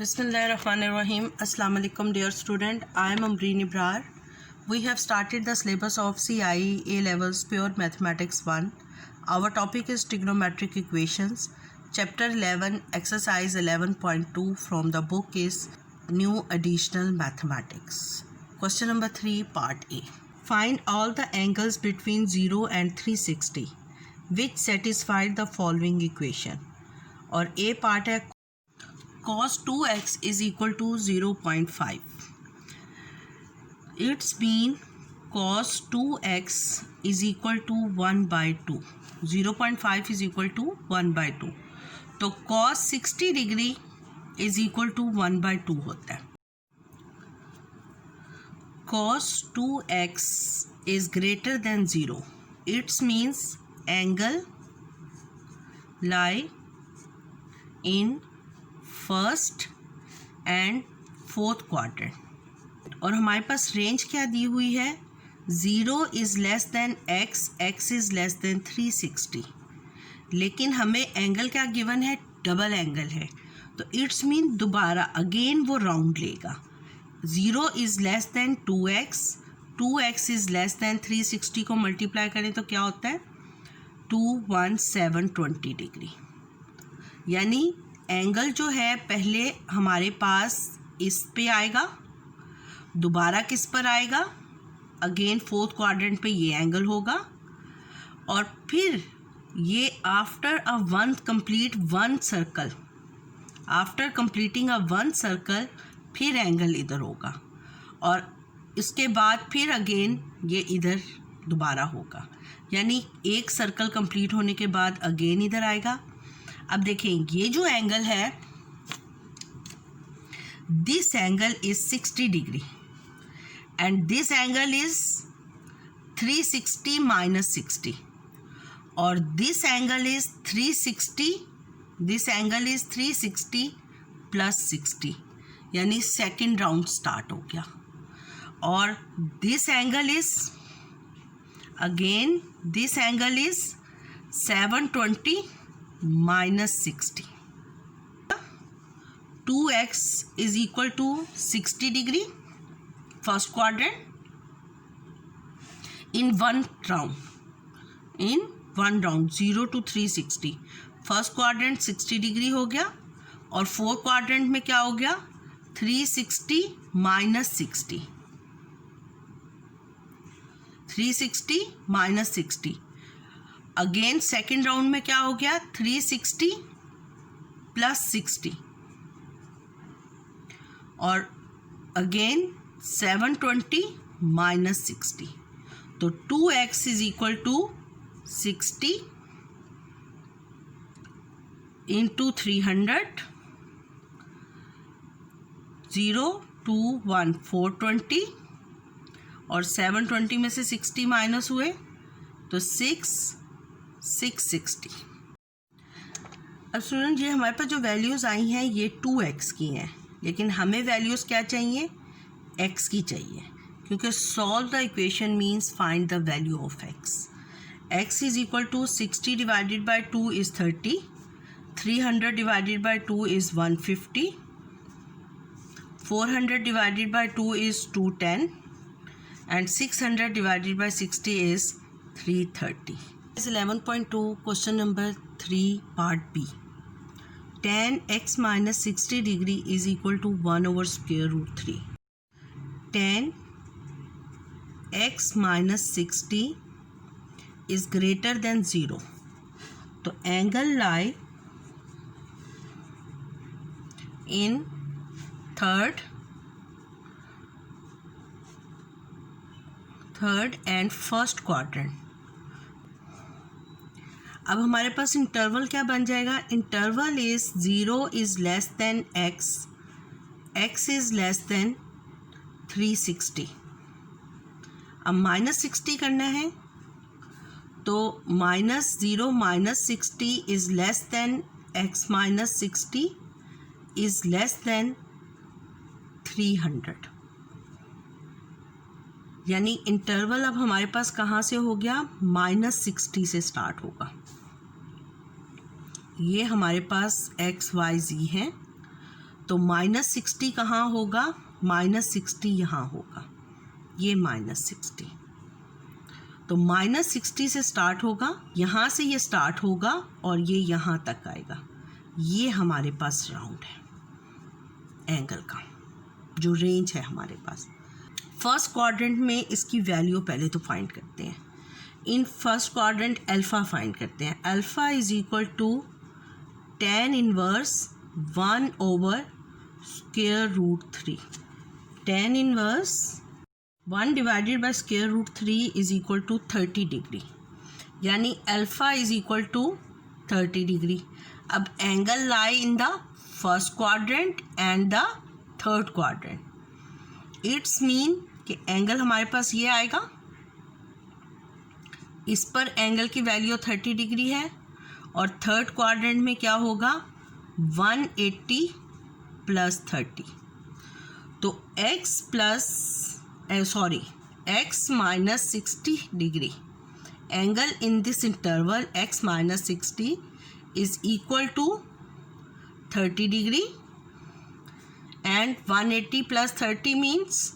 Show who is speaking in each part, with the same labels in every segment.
Speaker 1: Bismillahirrahmanirrahim. Assalamu alaikum dear student. I am Amreen Ibrar. We have started the syllabus of CIE A Levels Pure Mathematics 1. Our topic is trigonometric equations. Chapter 11 exercise 11.2 from the book is New Additional Mathematics. Question number 3 part A. Find all the angles between 0 and 360 which satisfy the following equation. और A part है cos 2x is equal to 0.5. Its mean cos 2x is equal to 1 by 2. 0.5 is equal to 1 by 2. तो cos 60 degree is equal to 1 by 2 होता है. Cos 2x is greater than 0. It means angle lie in first and fourth quadrant. और हमारे पास range क्या दी हुई है, 0 is less than x, x is less than 360. लेकिन हमें एंगल क्या गिवन है, डबल एंगल है. तो इट्स मीन दोबारा अगेन वो राउंड लेगा. 0 is less than 2x, 2x is less than 360 को मल्टीप्लाई करें तो क्या होता है 21720 डिग्री. यानी एंगल जो है पहले हमारे पास इस पे आएगा, दोबारा किस पर आएगा, अगेन फोर्थ क्वाड्रेंट पे ये एंगल होगा, और फिर ये after a one complete one circle, after completing a one circle फिर एंगल इधर होगा, और इसके बाद फिर अगेन ये इधर दोबारा होगा. यानी एक सर्कल कंप्लीट होने के बाद अगेन इधर आएगा. अब देखें ये जो एंगल है, this angle is 60 degree and this angle is 360 minus 60, और this angle is 360, this angle is 360 plus 60. यानी सेकेंड राउंड स्टार्ट हो गया. और this angle is again, this angle is 720 minus 60. 2x is equal to 60 degree first quadrant in one round, 0 to 360. First quadrant 60 degree हो गया, और fourth quadrant में क्या हो गया 360 minus 60, 360 minus 60. Again second round में क्या हो गया 360 प्लस 60, और अगेन 720 माइनस 60. तो 2x is equal to 60 into 300, 0 2 1 420, और 720 में से 60 माइनस हुए तो 660. अब स्टूडेंट ये हमारे पास जो वैल्यूज़ आई हैं ये 2x की हैं, लेकिन हमें वैल्यूज़ क्या चाहिए, x की चाहिए, क्योंकि solve the equation means find the value of x. x is equal to 60 divided by 2 is 30, 300 divided by 2 is 150, 400 divided by 2 is 210, and 600 divided by 60 is 330. 11.2 question number 3 part B. Tan x minus 60 degree is equal to 1 over square root 3. Tan x minus 60 is greater than 0. तो angle lie in third and first quadrant. अब हमारे पास interval क्या बन जाएगा, interval is 0 is less than x, x is less than 360. अब minus 60 करना है, तो minus 0 minus 60 is less than x minus 60 is less then 300. यानी इंटरवल अब हमारे पास कहाँ से हो गया, माइनस 60 से स्टार्ट होगा. ये हमारे पास एक्स वाई जी हैं, तो -60 कहाँ होगा? -60 यहाँ होगा, ये -60। तो -60 से स्टार्ट होगा, यहाँ से ये स्टार्ट होगा और ये यहाँ तक आएगा। ये हमारे पास राउंड है एंगल का, जो रेंज है हमारे पास। फर्स्ट क्वाड्रेंट में इसकी वैल्यू पहले तो फाइंड करते हैं। In first quadrant alpha find करते हैं। Alpha is equal to tan inverse 1/√3। tan inverse 1 divided by √3 is equal to 30 degree, यानी alpha is equal to 30 degree. अब angle lie in the first quadrant and the third quadrant. It's mean कि angle हमारे पास ये आएगा, इस पर angle की वैल्यू 30 डिग्री है, और थर्ड क्वाड्रेंट में क्या होगा? 180 + 30। तो x - 60 degree, angle in this interval x - 60 is equal to 30 degree, and 180 + 30 means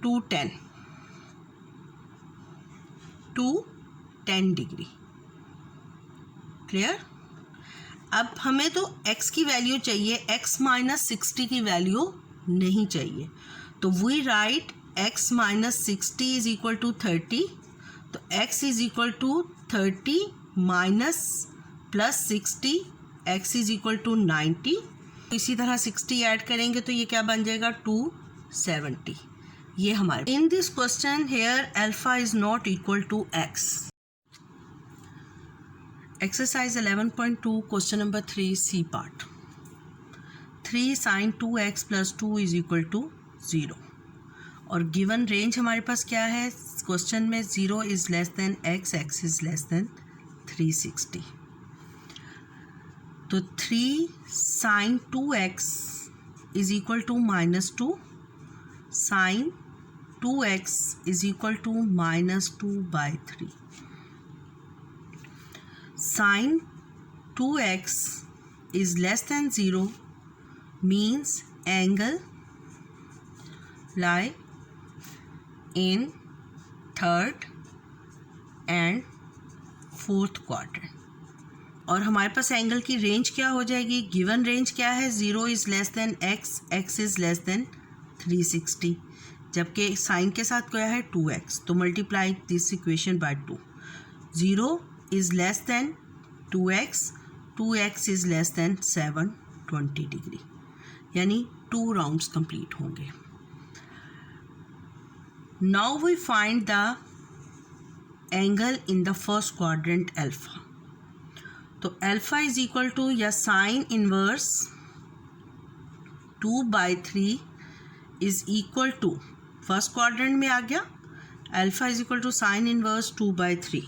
Speaker 1: 210 degree. Clear? अब हमें तो x की वैल्यू चाहिए, x - 60 की वैल्यू नहीं चाहिए, तो we write x - 60 is equal to 30। तो x is equal to 30 + 60, x is equal to 90। इसी तरह 60 ऐड करेंगे तो ये क्या बन जाएगा? 270। ये हमारे in this question here alpha is not equal to x। Exercise 11.2 question number 3 C part. 3 sin 2x + 2 is equal to 0, और गिवन रेंज हमारे पास क्या है क्वेश्चन में? 0 is less than x, x is less than 360। तो 3 sin 2x is equal to -2, sin 2x is equal to -2/3। sin 2x is less than 0 means angle lie in third and fourth quadrant। और हमारे पास angle की range क्या हो जाएगी? Given range क्या है? 0 is less than x, x is less than 360, जबकि sine के साथ क्या है? 2x। तो multiply this equation by 2। 0 is less than 2x, 2x is less than 720 degree, यानी 2 राउंड्स कंप्लीट होंगे। Now we find the angle in the first quadrant alpha. तो alpha is equal to या sine inverse 2/3 is equal to, first quadrant में आ गया, alpha is equal to sine inverse 2/3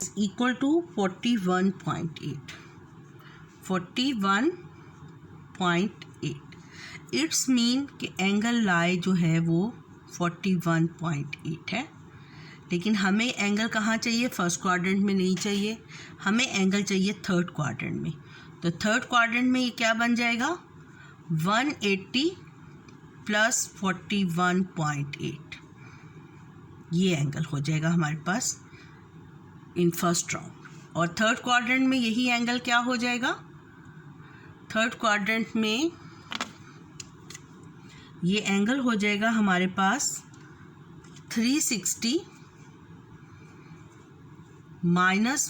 Speaker 1: is equal to 41.8। 41.8 it's mean कि angle lie जो है वो 41.8 है। लेकिन हमें एंगल कहाँ चाहिए? फर्स्ट क्वाड्रेंट में नहीं चाहिए, हमें एंगल चाहिए थर्ड क्वाड्रेंट में। तो थर्ड क्वाड्रेंट में ये क्या बन जाएगा? 180 + 41.8, ये एंगल हो जाएगा हमारे पास इन फर्स्ट राउंड। और थर्ड क्वाड्रेंट में यही एंगल क्या हो जाएगा? थर्ड क्वाड्रेंट में ये एंगल हो जाएगा हमारे पास 360 -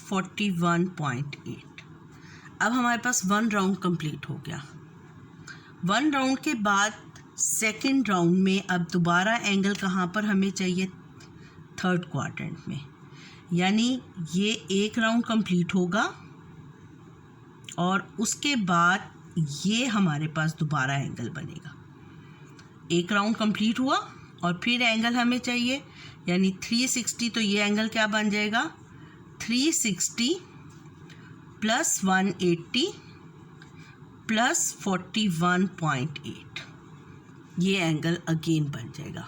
Speaker 1: 41.8। अब हमारे पास 1 राउंड कंप्लीट हो गया। 1 राउंड के बाद सेकंड राउंड में अब दोबारा एंगल कहाँ पर हमें चाहिए? थर्ड क्वाड्रेंट में, यानी ये एक राउंड कंप्लीट होगा और उसके बाद ये हमारे पास दोबारा एंगल बनेगा। एक राउंड कंप्लीट हुआ और फिर एंगल हमें चाहिए, यानी 360। तो ये एंगल क्या बन जाएगा? 360 + 180 + 41.8, ये एंगल अगेन बन जाएगा।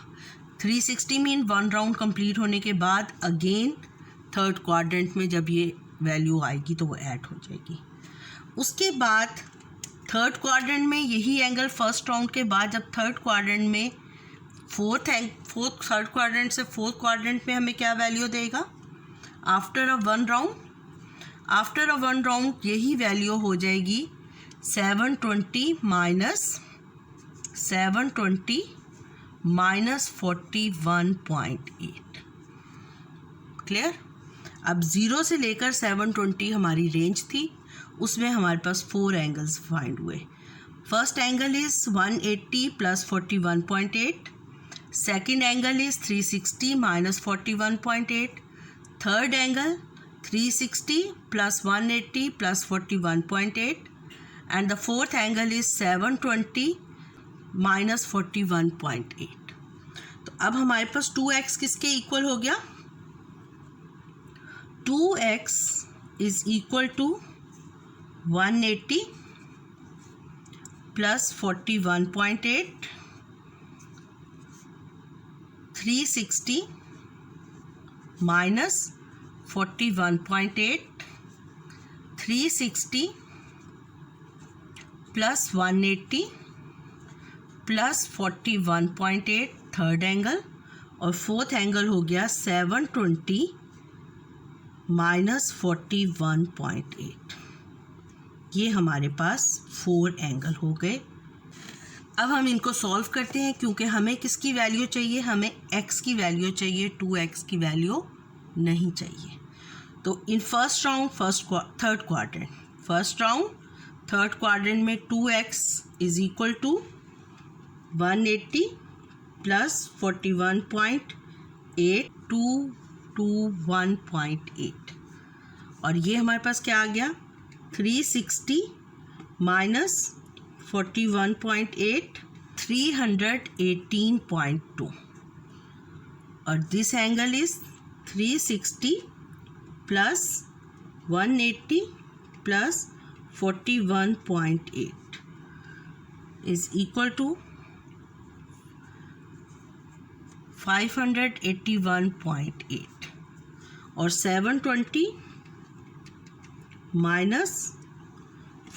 Speaker 1: 360 मीन 1 राउंड कंप्लीट होने के बाद अगेन थर्ड क्वाड्रेंट में जब ये वैल्यू आएगी तो वो ऐड हो जाएगी। उसके बाद थर्ड क्वाड्रेंट में यही एंगल फर्स्ट राउंड के बाद जब थर्ड क्वाड्रेंट में थर्ड क्वाड्रेंट से फोर्थ क्वाड्रेंट में हमें क्या वैल्यू देगा आफ्टर अ वन राउंड यही वैल्यू हो जाएगी 720 माइनस 41.8। क्लियर। अब 0 से लेकर 720 हमारी रेंज थी, उसमें हमारे पास 4 एंगल्स फाइंड हुए। First angle is 180 plus 41.8, second angle is 360 minus 41.8, third angle 360 plus 180 plus 41.8 and the fourth angle is 720 minus 41.8। तो अब हमारे पास 2x किसके इक्वल हो गया? 2x is equal to 180 plus 41.8, 360 minus 41.8, 360 plus 180 plus 41.8 third angle, और fourth angle हो गया 720 minus 41.8। ये हमारे पास 4 एंगल हो गए। अब हम इनको सॉल्व करते हैं, क्योंकि हमें किसकी वैल्यू चाहिए? हमें x की वैल्यू चाहिए, 2x की वैल्यू नहीं चाहिए। तो in first round third quadrant में 2x is equal to 180 plus 41.8 221.8, और ये हमारे पास क्या आ गया 360 माइनस 41.8 318.2, और this angle is 360 plus 180 plus 41.8 is equal to 581.8, और 720 माइनस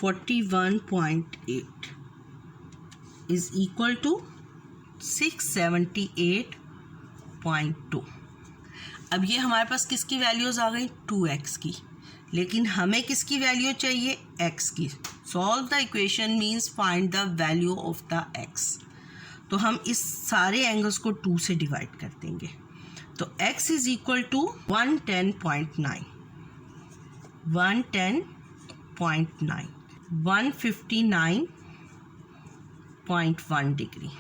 Speaker 1: 41.8 is equal to 678.2। अब ये हमारे पास किसकी वैल्यूज़ आ गई? 2x की, लेकिन हमें किसकी वैल्यू चाहिए? x की। Solve the equation means find the value of the x। तो हम इस सारे एंगल्स को 2 से डिवाइड कर देंगे। तो x is equal to 110.9, 110.9, 159.1 degree,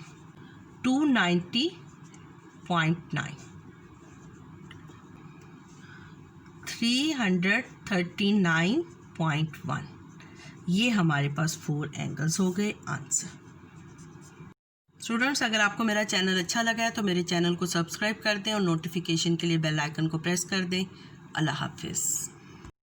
Speaker 1: 290.9, 339.1। ये हमारे पास 4 एंगल्स हो गए। आंसर। स्टूडेंट्स, अगर आपको मेरा चैनल अच्छा लगा है तो मेरे चैनल को सब्सक्राइब कर दें और नोटिफिकेशन के लिए बेल आइकन को प्रेस कर दें। अल्लाह हाफिज़।